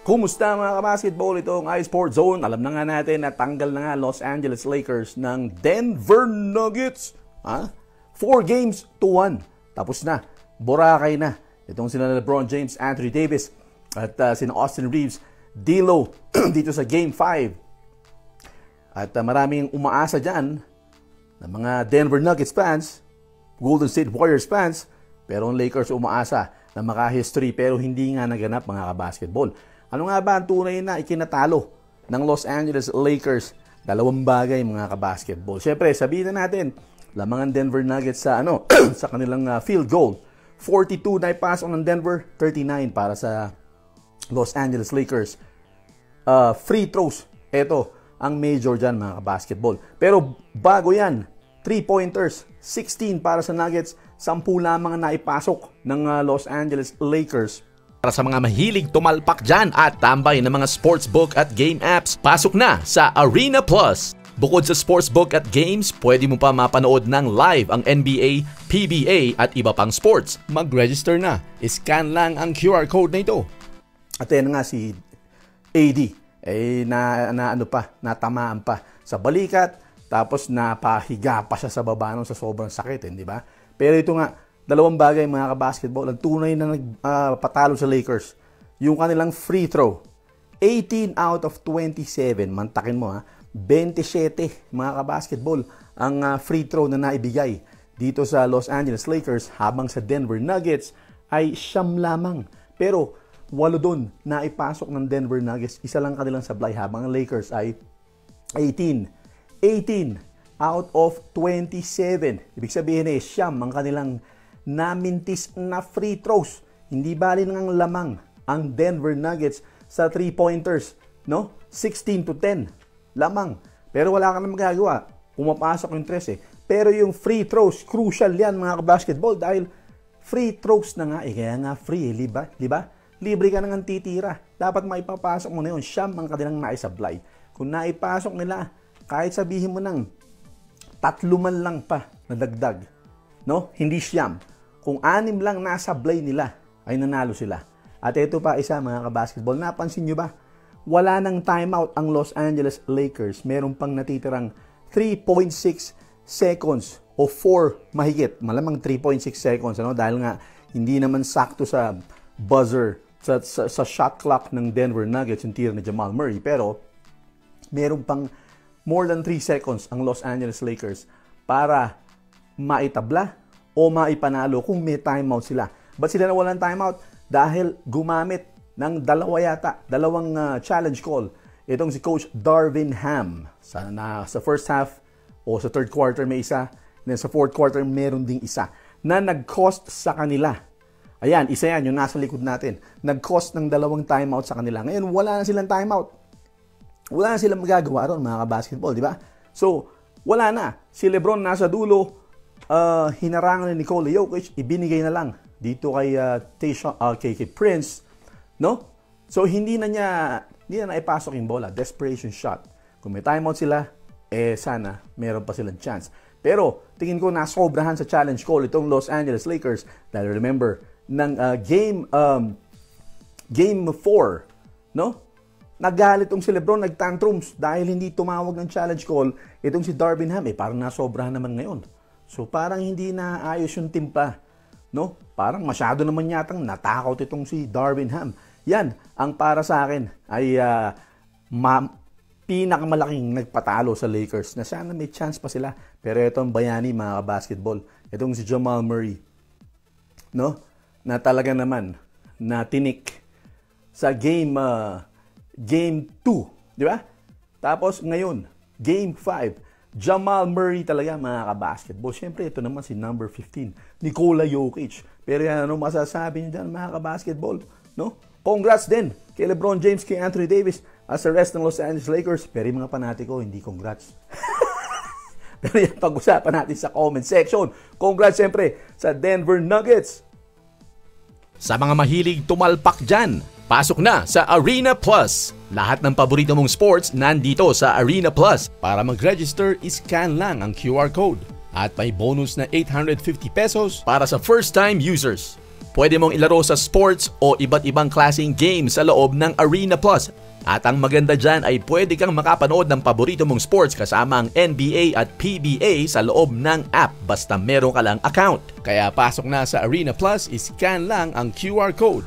Kumusta mga kabasketball? Ito ang iSports Zone. Alam na nga natin na tanggal na nga Los Angeles Lakers ng Denver Nuggets. 4 games to 1. Tapos na. Boracay na. Itong sina LeBron James, Anthony Davis at sina Austin Reeves, D'Lo dito sa Game 5. At maraming umaasa dyan ng mga Denver Nuggets fans, Golden State Warriors fans, pero ang Lakers umaasa na maka-history pero hindi nga naganap mga kabasketball. Ano nga ba ang tunay na ikinatalo ng Los Angeles Lakers? Dalawang bagay mga kabasketball. Siyempre, sabihin na natin, lamang ang Denver Nuggets sa sa kanilang field goal. 42 na ipasok ng Denver, 39 para sa Los Angeles Lakers. Free throws, ito ang major dyan mga kabasketball. Pero bago yan, 3-pointers, 16 para sa Nuggets, 10 lamang na naipasok ng Los Angeles Lakers. Para sa mga mahilig tumalpak dyan at tambay ng mga sportsbook at game apps, pasok na sa Arena Plus. Bukod sa sportsbook at games, pwede mo pa mapanood ng live ang NBA, PBA at iba pang sports. Mag-register na. Scan lang ang QR code na ito. At yan nga si AD, natamaan pa sa balikat, tapos napahiga pa siya sa baba sa sobrang sakit, di ba? Pero ito nga, dalawang bagay mga kabasketball, ang tunay na nagpatalo sa Lakers, yung kanilang free throw. 18 out of 27, mantakin mo 27 mga kabasketball ang free throw na naibigay dito sa Los Angeles Lakers, habang sa Denver Nuggets ay 9 lamang. Pero 8 doon na ipasok ng Denver Nuggets, isa lang kanilang sablay, habang ang Lakers ay 18 out of 27. Ibig sabihin siyam ang kanilang namintis na free throws. Hindi bali nang lamang ang Denver Nuggets sa 3-pointers, no? 16 to 10 lamang. Pero wala ka na magagawa. Pumapasok yung 13. Pero yung free throws, crucial yan mga kabasketball, dahil free throws na nga, kaya nga free, di ba? Libre ka nang titira. Dapat maipapasok mo na yun. Siyam ang kanilang naisablay. Kung naipasok nila, kahit sabihin mo nang 3 man lang pa na dagdag, no? Hindi siyam. Kung 6 lang nasablay nila, ay nanalo sila. At ito pa isa mga kabasketball, napansin nyo ba? Wala nang timeout ang Los Angeles Lakers. Meron pang natitirang 3.6 seconds o 4 mahigit. Malamang 3.6 seconds, dahil nga hindi naman sakto sa buzzer, sa shot clock ng Denver Nuggets yung tira ni Jamal Murray. Pero meron pang more than 3 seconds ang Los Angeles Lakers para maitabla o maipanalo kung may timeout sila. Ba't sila nawalan timeout? Dahil gumamit ng dalawang challenge call itong si Coach Darvin Ham. Sa first half o sa third quarter may isa, then sa fourth quarter meron ding isa na nag-cost sa kanila. Ayan, isa yan yung nasa likod natin. Nag-cost ng 2 timeout sa kanila. Ngayon wala na silang timeout. Wala na silang magagawa ron mga kabasketball, di ba? So, wala na. Si LeBron nasa dulo, hinarangan ni Nikola Jokic, ibinigay na lang dito kay Prince, no? So hindi na naipasok yung bola, desperation shot. Kung may timeout sila, sana meron pa silang chance. Pero tingin ko nasobrahan sa challenge call itong Los Angeles Lakers, dahil remember ng game 4, no? Nagalit tong si LeBron, nagtantrums dahil hindi tumawag ng challenge call itong si Darvin Ham. Parang nasobrahan naman ngayon. So parang hindi na ayos yung timpa, no? Parang masyado naman yatang natakot itong si Darvin Ham. Yan ang para sa akin ay pinakamalaking nagpatalo sa Lakers, na sana may chance pa sila. Pero itong bayani mga basketball, itong si Jamal Murray, no? Na talaga naman na tinik sa game 2, di ba? Tapos ngayon, game 5, Jamal Murray talaga mga kabasketball. Siyempre, ito naman si number 15, Nikola Jokic. Pero yan, ano masasabi niyo dyan mga kabasketball? No? Congrats din kay LeBron James, kay Anthony Davis, as the rest ng Los Angeles Lakers. Pero yung mga panatiko, hindi congrats. Pero yan, pag-usapan natin sa comment section. Congrats siyempre sa Denver Nuggets. Sa mga mahilig tumalpak dyan, pasok na sa Arena Plus. Lahat ng paborito mong sports nandito sa Arena Plus. Para mag-register, scan lang ang QR code. At may bonus na 850 pesos para sa first-time users. Pwede mong ilaro sa sports o iba't ibang klaseng games sa loob ng Arena Plus. At ang maganda dyan ay pwede kang makapanood ng paborito mong sports kasama ang NBA at PBA sa loob ng app basta meron ka lang account. Kaya pasok na sa Arena Plus, iscan lang ang QR code.